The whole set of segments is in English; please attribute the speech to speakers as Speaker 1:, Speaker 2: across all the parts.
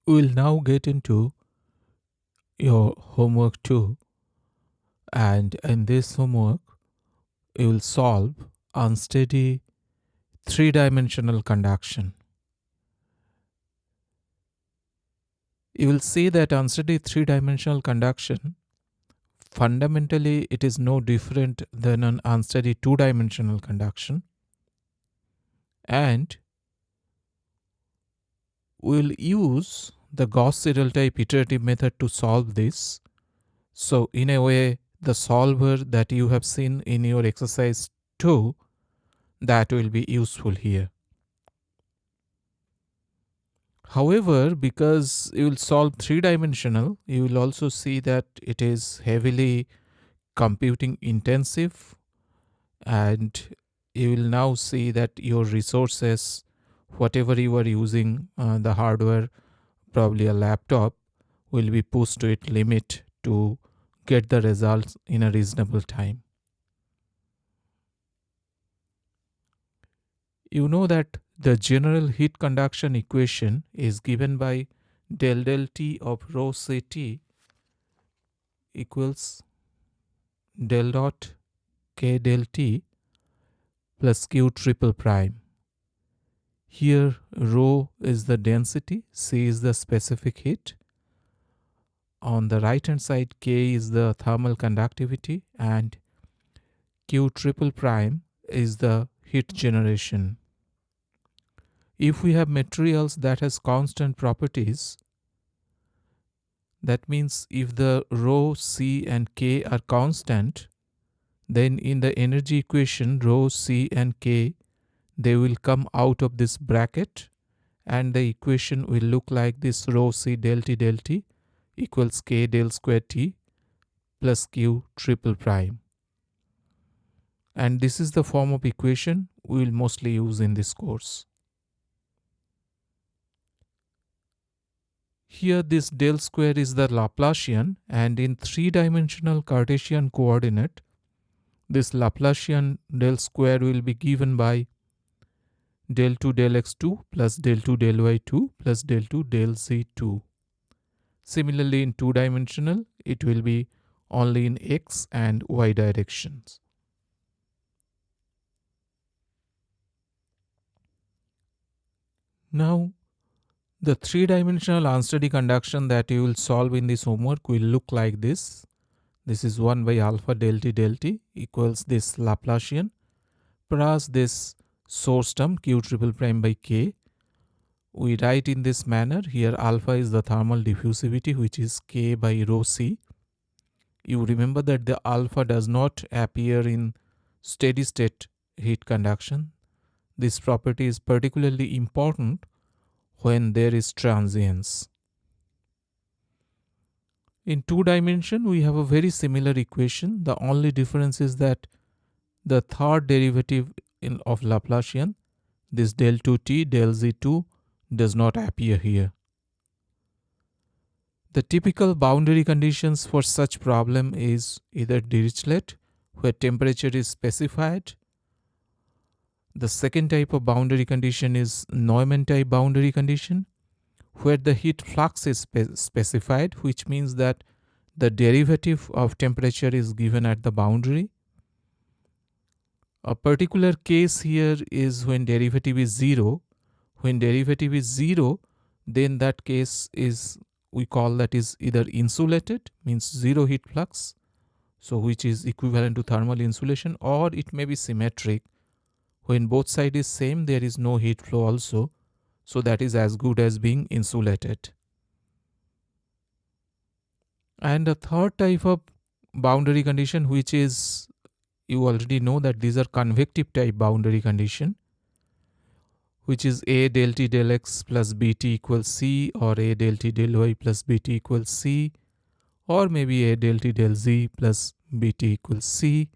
Speaker 1: We'll now get into your homework 2, and in this homework, you will solve unsteady three-dimensional conduction. You will see that unsteady three-dimensional conduction, fundamentally it is no different than an unsteady two-dimensional conduction, and we'll use the Gauss-Seidel type iterative method to solve this. So in a way, the solver that you have seen in your exercise 2, that will be useful here. However, because you will solve three-dimensional, you will also see that it is heavily computing intensive, and you will now see that your resources, whatever you are using, the hardware, probably a laptop, will be pushed to its limit to get the results in a reasonable time. You know that the general heat conduction equation is given by del T of rho Ct equals del dot K del T plus Q triple prime. Here rho is the density, C is the specific heat. On the right hand side, K is the thermal conductivity, and Q triple prime is the heat generation. If we have materials that has constant properties, that means if the rho, C and K are constant, then in the energy equation rho, C and K, they will come out of this bracket, and the equation will look like this: rho C del T equals K del square T plus Q triple prime. And this is the form of equation we will mostly use in this course. Here this del square is the Laplacian, and in three-dimensional Cartesian coordinate, this Laplacian del square will be given by del 2 del x2 plus del 2 del y2 plus del 2 del z2. Similarly, in two-dimensional, it will be only in x and y directions. Now, the three-dimensional unsteady conduction that you will solve in this homework will look like this. This is 1 by alpha del t equals this Laplacian plus this source term Q triple prime by K. We write in this manner. Here alpha is the thermal diffusivity, which is K by rho C. You remember that the alpha does not appear in steady state heat conduction. This property is particularly important when there is transience. In two dimension, we have a very similar equation. The only difference is that the third derivative of Laplacian, this del 2t del z2, does not appear here. The typical boundary conditions for such problem is either Dirichlet, where temperature is specified. The second type of boundary condition is Neumann type boundary condition, where the heat flux is specified, which means that the derivative of temperature is given at the boundary. A particular case here is when derivative is 0. When derivative is 0, then that case is, we call that is either insulated, means zero heat flux, so which is equivalent to thermal insulation, or it may be symmetric. When both sides is same, there is no heat flow also, so that is as good as being insulated. And a third type of boundary condition, which is, you already know that these are convective type boundary condition, which is A del T del x plus Bt equals C, or A del T del y plus Bt equals C, or maybe A del T del z plus Bt equals C.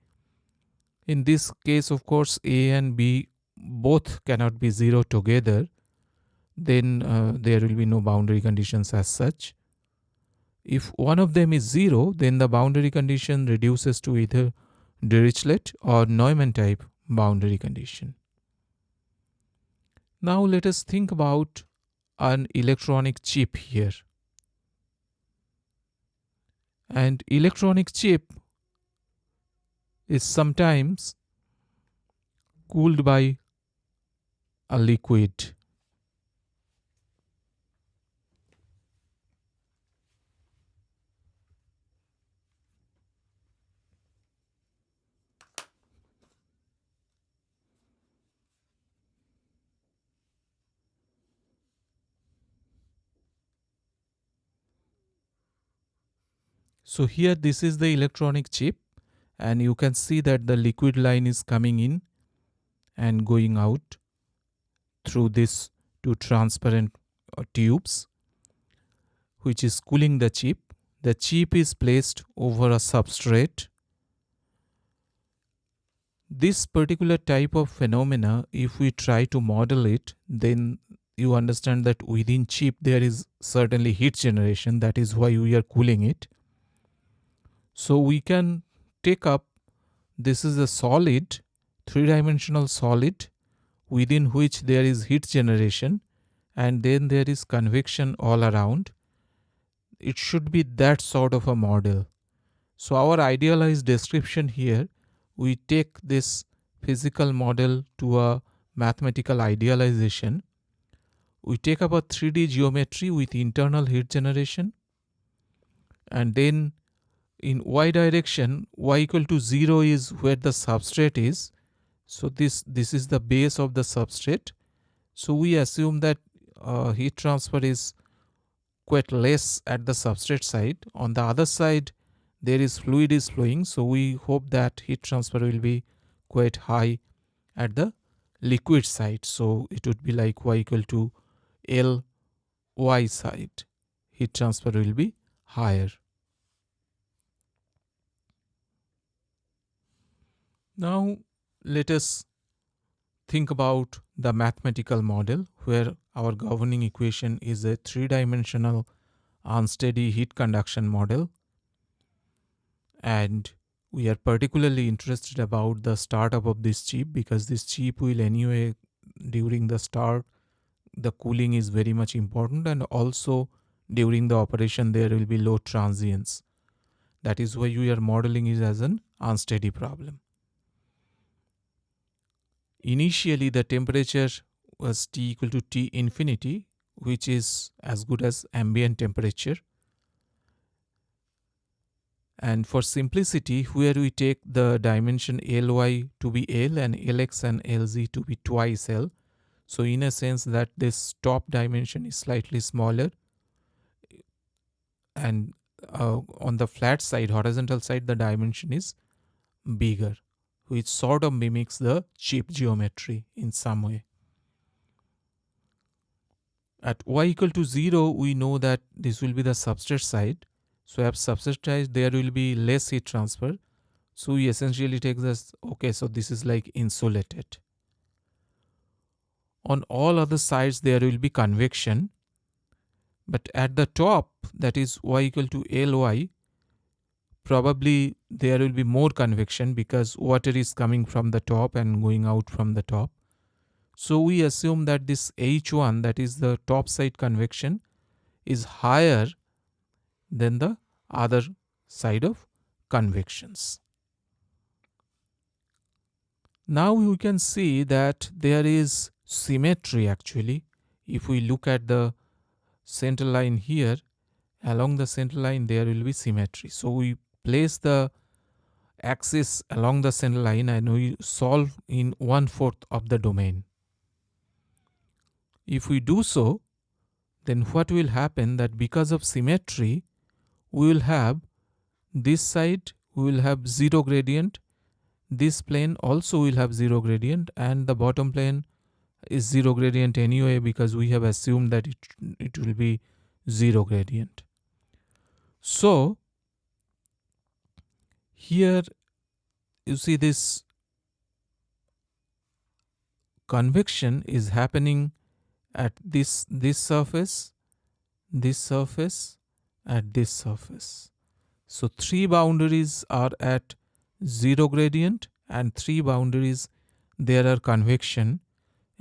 Speaker 1: In this case, of course, A and B both cannot be 0 together. Then there will be no boundary conditions as such. If one of them is 0, then the boundary condition reduces to either Dirichlet or Neumann type boundary condition. Now let us think about an electronic chip here. And electronic chip is sometimes cooled by a liquid. So here this is the electronic chip, and you can see that the liquid line is coming in and going out through this two transparent tubes, which is cooling the chip. The chip is placed over a substrate. This particular type of phenomena, if we try to model it, then you understand that within chip there is certainly heat generation. That is why we are cooling it. So we can take up, this is a solid, three-dimensional solid within which there is heat generation, and then there is convection all around. It should be that sort of a model. So our idealized description here, we take this physical model to a mathematical idealization. We take up a 3D geometry with internal heat generation, and then in y direction, y equal to 0 is where the substrate is. So this is the base of the substrate. So we assume that heat transfer is quite less at the substrate side. On the other side, there is fluid is flowing. So we hope that heat transfer will be quite high at the liquid side. So it would be like y equal to L y side. Heat transfer will be higher. Now let us think about the mathematical model where our governing equation is a three-dimensional unsteady heat conduction model, and we are particularly interested about the startup of this chip because this chip will anyway, during the start, the cooling is very much important, and also during the operation there will be low transients. That is why we are modeling it as an unsteady problem. Initially, the temperature was T equal to T infinity, which is as good as ambient temperature. And for simplicity, where we take the dimension Ly to be L and Lx and Lz to be twice L. So in a sense that this top dimension is slightly smaller, and on the flat side, horizontal side, the dimension is bigger, which sort of mimics the chip geometry in some way. At y equal to 0, we know that this will be the substrate side. So at substrate side, there will be less heat transfer. So we essentially take this, okay, so this is like insulated. On all other sides, there will be convection. But at the top, that is y equal to Ly, probably there will be more convection because water is coming from the top and going out from the top. So we assume that this H1, that is the top side convection, is higher than the other side of convections. Now we can see that there is symmetry actually. If we look at the center line here, along the center line there will be symmetry. So we place the axis along the center line and we solve in 1/4 of the domain. If we do so, then what will happen that because of symmetry, we will have this side, we will have zero gradient, this plane also will have zero gradient, and the bottom plane is zero gradient anyway because we have assumed that it will be zero gradient. So here you see this convection is happening at this surface, this surface, at this surface. So 3 boundaries are at zero gradient and 3 boundaries there are convection,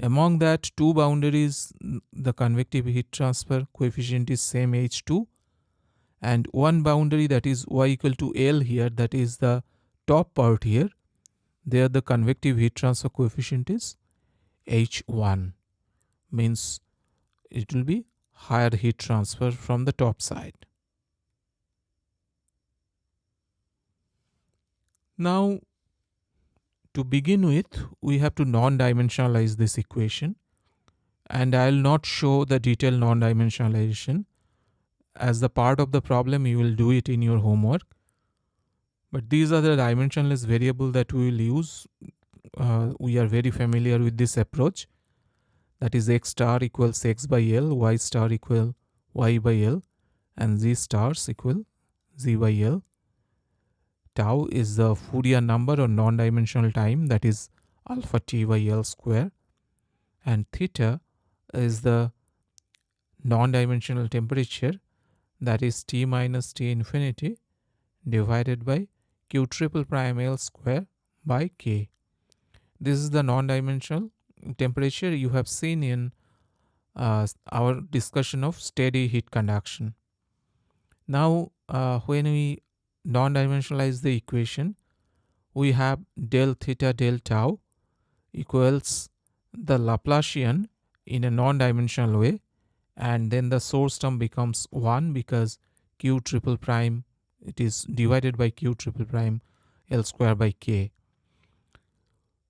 Speaker 1: Among that two boundaries, the convective heat transfer coefficient is same H2, and one boundary, that is y equal to L here, that is the top part here, there the convective heat transfer coefficient is H1, means it will be higher heat transfer from the top side. Now, to begin with, we have to non-dimensionalize this equation, and I will not show the detailed non-dimensionalization. As the part of the problem, you will do it in your homework. But these are the dimensionless variable that we will use. We are very familiar with this approach. That is x star equals x by L, y star equal y by L, and z stars equal z by L. Tau is the Fourier number or non-dimensional time, that is alpha t by L square, and theta is the non-dimensional temperature, that is T minus T infinity divided by Q triple prime L square by K. This is the non-dimensional temperature you have seen in our discussion of steady heat conduction. Now, when we non-dimensionalize the equation, we have del theta del tau equals the Laplacian in a non-dimensional way, and then the source term becomes 1 because Q triple prime, it is divided by Q triple prime L square by K.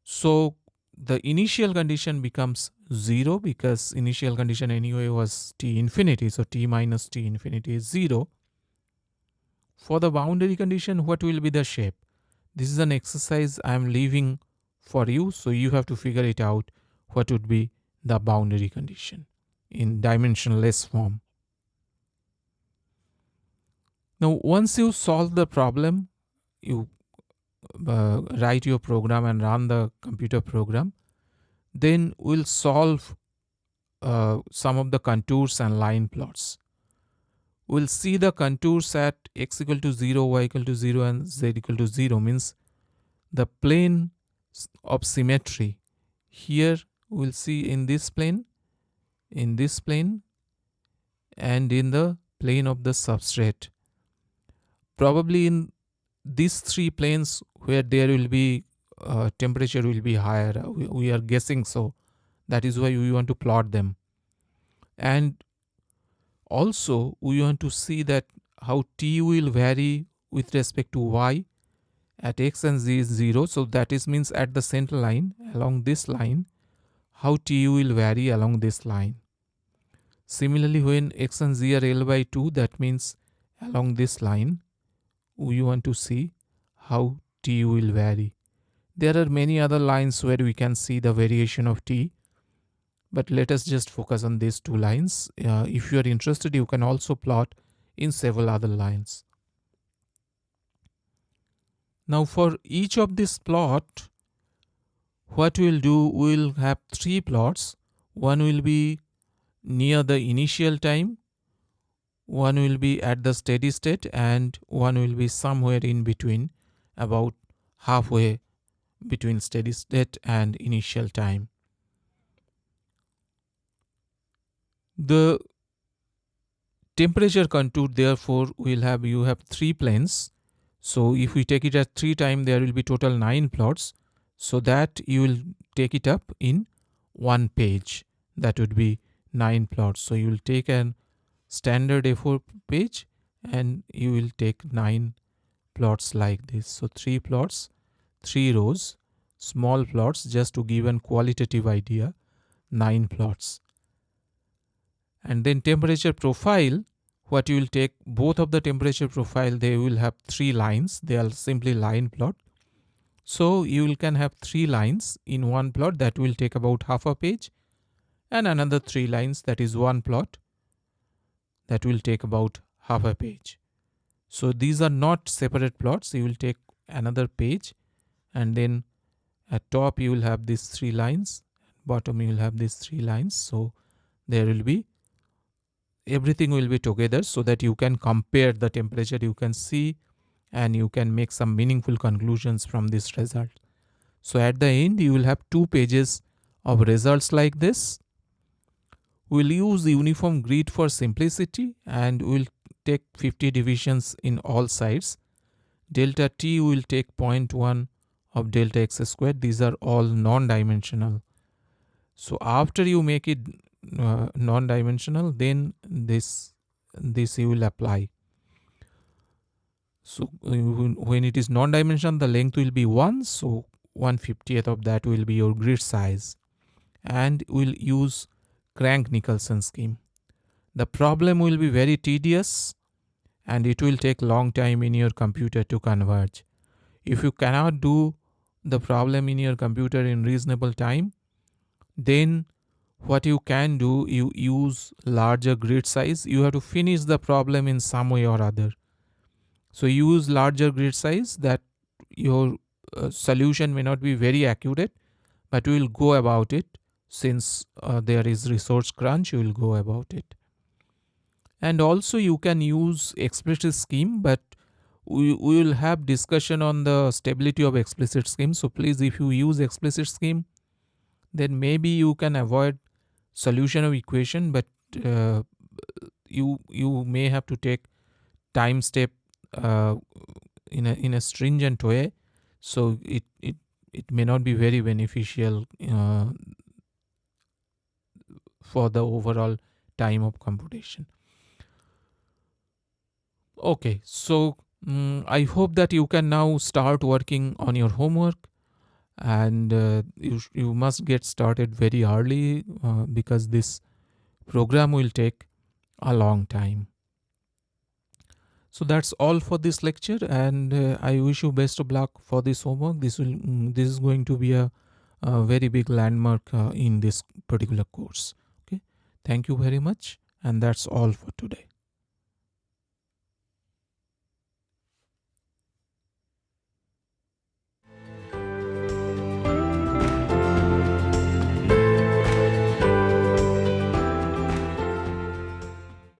Speaker 1: So the initial condition becomes 0 because initial condition anyway was T infinity, so T minus T infinity is 0. For the boundary condition, what will be the shape? This is an exercise I am leaving for you, so you have to figure it out what would be the boundary condition in dimensionless form. Now, once you solve the problem, you write your program and run the computer program, then we'll solve some of the contours and line plots. We'll see the contours at x equal to 0, y equal to 0, and z equal to 0, means the plane of symmetry. Here we'll see in this plane, and in the plane of the substrate. Probably in these three planes where there will be temperature will be higher. We are guessing so. That is why we want to plot them. And also we want to see that how T will vary with respect to y at x and z is 0. So that is means at the center line along this line, how T will vary along this line. Similarly, when x and z are L by 2, that means along this line, we want to see how T will vary. There are many other lines where we can see the variation of T, but let us just focus on these two lines. If you are interested, you can also plot in several other lines. Now, for each of this plot, what we'll do, we'll have three plots. One will be near the initial time, one will be at the steady state, and one will be somewhere in between, about halfway between steady state and initial time. The temperature contour, therefore, you have three planes. So if we take it at 3 times, there will be total 9 plots. So that you will take it up in one page. That would be 9 plots. So you will take an standard A4 page and you will take 9 plots like this. So 3 plots, 3 rows, small plots, just to give a qualitative idea, 9 plots. And then temperature profile, what you will take, both of the temperature profile, they will have 3 lines. They are simply line plot. So you can have 3 lines in one plot, that will take about half a page, and another 3 lines, that is one plot, that will take about half a page. So these are not separate plots. You will take another page, and then at top you will have these 3 lines, bottom you will have these 3 lines. So there will be, everything will be together so that you can compare the temperature, you can see, and you can make some meaningful conclusions from this result. So at the end, you will have 2 pages of results like this. We'll use the uniform grid for simplicity and we'll take 50 divisions in all sides. Delta t will take 0.1 of delta x squared. These are all non-dimensional. So after you make it non-dimensional, then this you will apply. So when it is non-dimensional, the length will be 1. So 1/50th of that will be your grid size. And we'll use Crank-Nicolson scheme. The problem will be very tedious and it will take long time in your computer to converge. If you cannot do the problem in your computer in reasonable time, then what you can do, you use larger grid size. You have to finish the problem in some way or other. So use larger grid size that your solution may not be very accurate, but we will go about it. Since there is resource crunch, you will go about it. And also you can use explicit scheme, but we will have discussion on the stability of explicit scheme. So please, if you use explicit scheme, then maybe you can avoid solution of equation, but you may have to take time step in a stringent way. So it may not be very beneficial for the overall time of computation. Okay, so I hope that you can now start working on your homework, and you must get started very early because this program will take a long time. So that's all for this lecture, and I wish you best of luck for this homework. This is going to be a very big landmark in this particular course. Okay, thank you very much, and that's all for today.